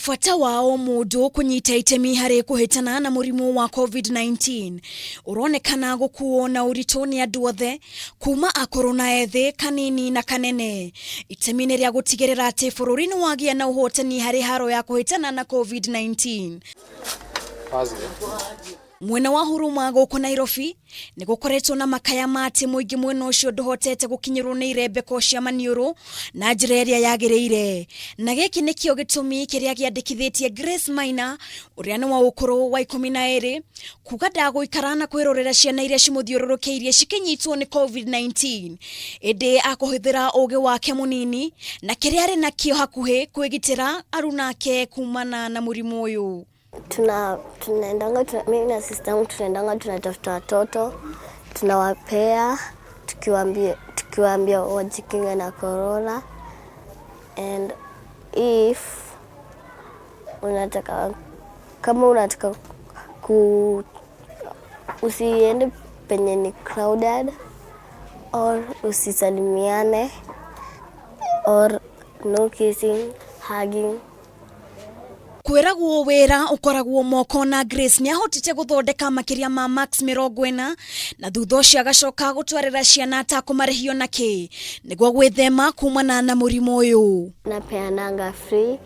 Fata wao mundu kunyita itemi hari kuhitana na murimu wa COVID-19 uronekana gukuo na urito ni andu othe kuma akoro na ethi kanini na kanene. Itemi ni ria gutigirira ati bururi ni wagia na uhotani hari haro ya kuhitana na COVID-19. Mwena wa Huruma guku Nairobi ni gukoretwo na makaya mati muingi mwena ucio nduhotete gukinyirwo ni irebeko cia maniuru na njira iria yagiriire. Na giki nikio gitumi kiria giandikithitie Grace Maina uria ni wa ukuru wa 12 kuga ndaguikara na kwirorera ciana iria cimuthiururukiirie cikinyitwo ni COVID-19 indi akuhithira ugi wake munini na kiria ari nakio hakuhi kwigitira arunake kumana na murimu uyu. Tunaendanga mimi na sister yangu tunaendanga tunatafuta watoto tunawapea tukiwaambia wajikinge na corona, and kama unataka usiende penye ni crowded or usisalimiane or no kissing, hugging. Kwiragwo wira ukoragwo moko na Grace ni ahotite guthondeka makiria ma max 40 na thutha ucio agacoka gutwarira ciana ta kumarihio naki niguo gwithema kumana na murimu uyu. Napeananga free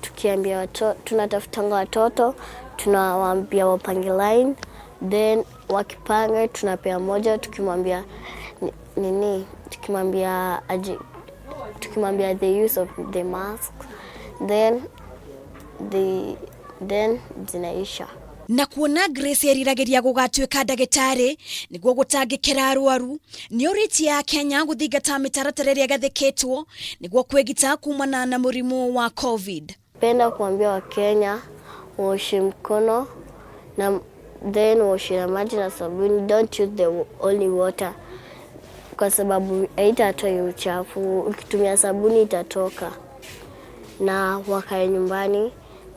tukiambia watoto tunatafutanga watoto tunawaambia wapange line, then wakipanga tunapea moja tukimwambia tukimwambia the use of the mask, then zinaisha. Na kuona Grace eriragiria gugatuika ndagitari niguo gutangikira arwaru ni uriti ya Akenya guthingata mitaratara iria gathikitwo niguo kwigita kumana na murimu wa COVID. Penda kuambia Wakenya waoshe mkono na then waoshe na maji na sabuni, don't use the only water kwa sababu haitatoa uchafu, ukitumia sabuni itatoka, na wakae nyumbani,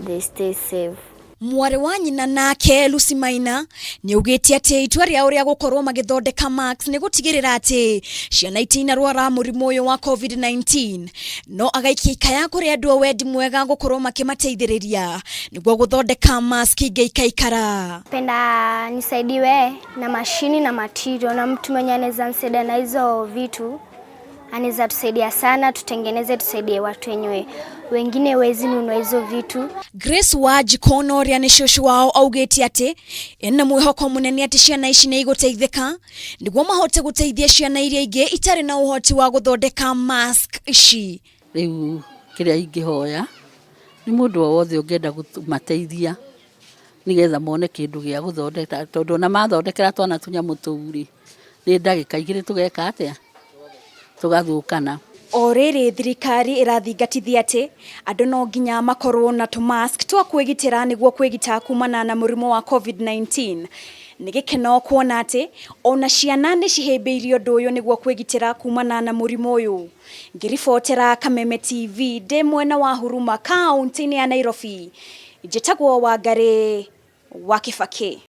they stay safe. Mwari wa nyina nake Lucy Maina ni ugiti ati itua ria uria gukorwo magithondeka max ni gutigirira ati ciana itina rwara murimu uyu wa COVID-19 no agaikia ikaya kuri andu wendi mwega gukorwo makimateithiriria niguo guthondeka mask igaikara. Penda nisaidiwe na mashini na material na mtu mwenye anaweza nisaidia na hizo vitu. Anaweza tusaidia sana, tutengeneze, tusaidie watu wenyewe wengine wezi nunua hizo vitu. Grace wa jikono ria ni shoshu wao augeti ati ena mwihoko munene ati ciana ici ni iguteithika niguo mahote guteithia ciana iria ingi itari na uhoti wa guthondeka mask ici. Riu kiria ingihoya ni mundu wothe ungienda gumateithia nigetha mone kindu gia guthondeka, tondu na mathondekera twana tunyamu turi ni ndagika igiri tugeka atia tugathukana. Oriri thirikari irathingatithia ati andu no nginya makorwo na tu mask twa kwigitira niguo kwigita kumana na murimu wa COVID-19. Ni gikeno kuona ati ona ciana ni cihimbiirio undu uyu niguo kwigitira kumana na murimu uyu. Ngiribotera Kameme TV ndi mwena wa Huruma kaunti-ini ya Nairobi. Njitagwo Wangari wa Kibaki.